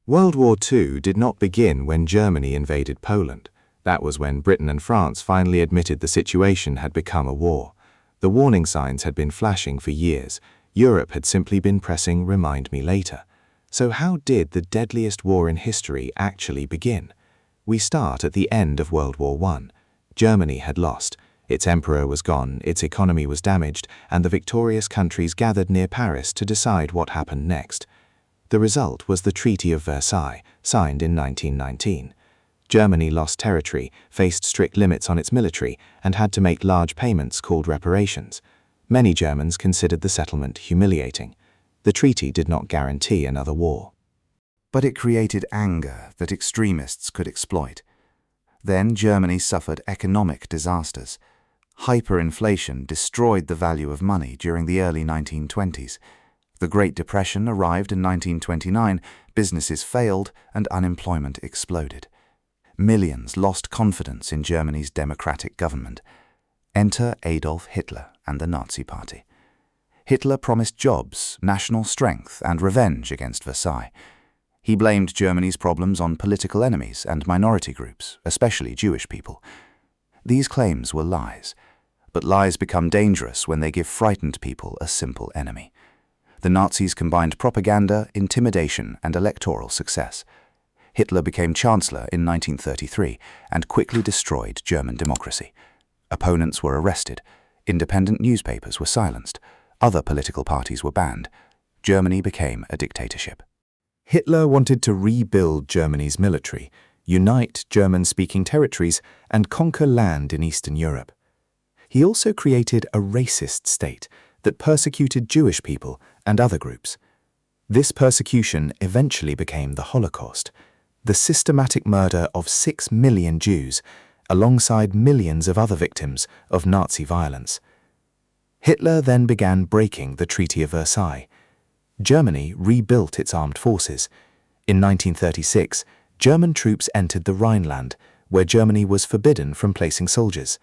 World War II did not begin when Germany invaded Poland. That was when Britain and France finally admitted the situation had become a war. The warning signs had been flashing for years. Europe had simply been pressing "remind me later." So how did the deadliest war in history actually begin? We start at the end of World War I. Germany had lost. Its emperor was gone, its economy was damaged, and the victorious countries gathered near Paris to decide what happened next. The result was the Treaty of Versailles, signed in 1919. Germany lost territory, faced strict limits on its military, and had to make large payments called reparations. Many Germans considered the settlement humiliating. The treaty did not guarantee another war. But it created anger that extremists could exploit. Then Germany suffered economic disasters. Hyperinflation destroyed the value of money during the early 1920s. The Great Depression arrived in 1929, businesses failed, and unemployment exploded. Millions lost confidence in Germany's democratic government. Enter Adolf Hitler and the Nazi Party. Hitler promised jobs, national strength, and revenge against Versailles. He blamed Germany's problems on political enemies and minority groups, especially Jewish people. These claims were lies, but lies become dangerous when they give frightened people a simple enemy. The Nazis combined propaganda, intimidation, and electoral success. Hitler became Chancellor in 1933 and quickly destroyed German democracy. Opponents were arrested. Independent newspapers were silenced. Other political parties were banned. Germany became a dictatorship. Hitler wanted to rebuild Germany's military, unite German-speaking territories, and conquer land in Eastern Europe. He also created a racist state that persecuted Jewish people and other groups. This persecution eventually became the Holocaust, the systematic murder of 6 million Jews, alongside millions of other victims of Nazi violence. Hitler then began breaking the Treaty of Versailles. Germany rebuilt its armed forces. In 1936, German troops entered the Rhineland, where Germany was forbidden from placing soldiers.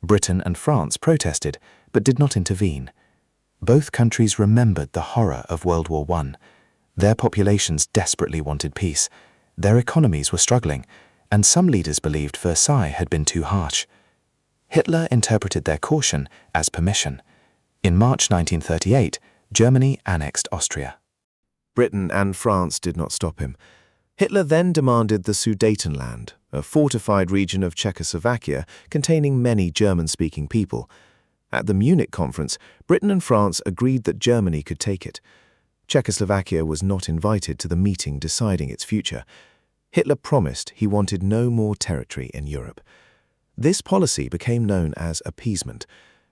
Britain and France protested, but did not intervene. Both countries remembered the horror of World War I. Their populations desperately wanted peace. Their economies were struggling, and some leaders believed Versailles had been too harsh. Hitler interpreted their caution as permission. In March 1938, Germany annexed Austria. Britain and France did not stop him. Hitler then demanded the Sudetenland, a fortified region of Czechoslovakia containing many German-speaking people. At the Munich Conference, Britain and France agreed that Germany could take it. Czechoslovakia was not invited to the meeting deciding its future. Hitler promised he wanted no more territory in Europe. This policy became known as appeasement,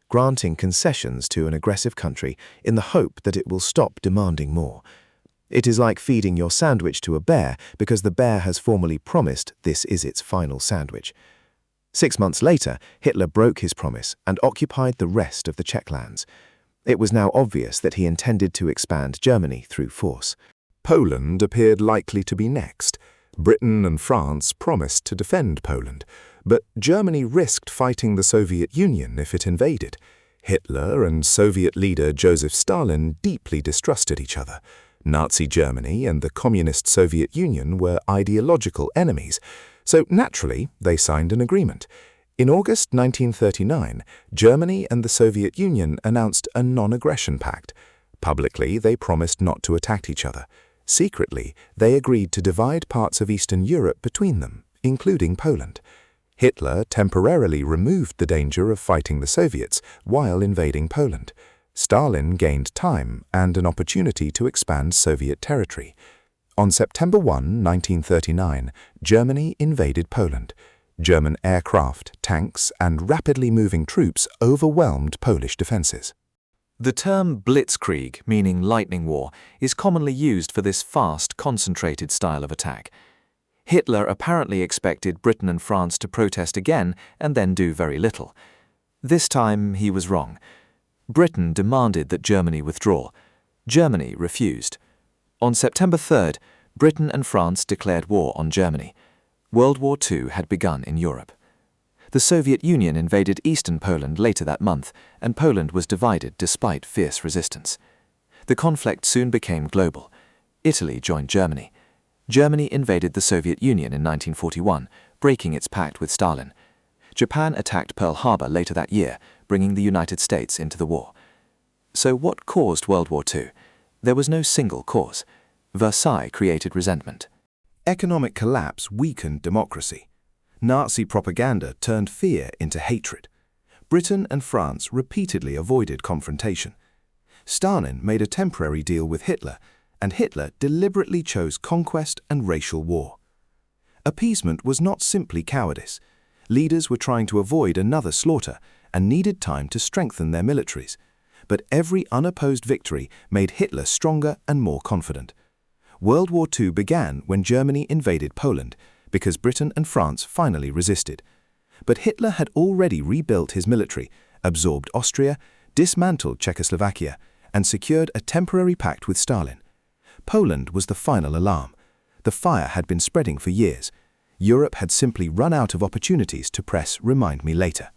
granting concessions to an aggressive country in the hope that it will stop demanding more. It is like feeding your sandwich to a bear because the bear has formally promised this is its final sandwich. 6 months later, Hitler broke his promise and occupied the rest of the Czech lands. It was now obvious that he intended to expand Germany through force. Poland appeared likely to be next. Britain and France promised to defend Poland, but Germany risked fighting the Soviet Union if it invaded. Hitler and Soviet leader Joseph Stalin deeply distrusted each other. Nazi Germany and the Communist Soviet Union were ideological enemies, so naturally they signed an agreement. In August 1939, Germany and the Soviet Union announced a non-aggression pact. Publicly, they promised not to attack each other. Secretly, they agreed to divide parts of Eastern Europe between them, including Poland. Hitler temporarily removed the danger of fighting the Soviets while invading Poland. Stalin gained time and an opportunity to expand Soviet territory. On September 1, 1939, Germany invaded Poland. German aircraft, tanks, and rapidly moving troops overwhelmed Polish defenses. The term blitzkrieg, meaning lightning war, is commonly used for this fast, concentrated style of attack. Hitler apparently expected Britain and France to protest again and then do very little. This time he was wrong. Britain demanded that Germany withdraw. Germany refused. On September 3rd, Britain and France declared war on Germany. World War II had begun in Europe. The Soviet Union invaded eastern Poland later that month, and Poland was divided despite fierce resistance. The conflict soon became global. Italy joined Germany. Germany invaded the Soviet Union in 1941, breaking its pact with Stalin. Japan attacked Pearl Harbor later that year, bringing the United States into the war. So what caused World War II? There was no single cause. Versailles created resentment. Economic collapse weakened democracy. Nazi propaganda turned fear into hatred. Britain and France repeatedly avoided confrontation. Stalin made a temporary deal with Hitler, and Hitler deliberately chose conquest and racial war. Appeasement was not simply cowardice. Leaders were trying to avoid another slaughter and needed time to strengthen their militaries. But every unopposed victory made Hitler stronger and more confident. World War II began when Germany invaded Poland, because Britain and France finally resisted. But Hitler had already rebuilt his military, absorbed Austria, dismantled Czechoslovakia, and secured a temporary pact with Stalin. Poland was the final alarm. The fire had been spreading for years. Europe had simply run out of opportunities to press "Remind me later."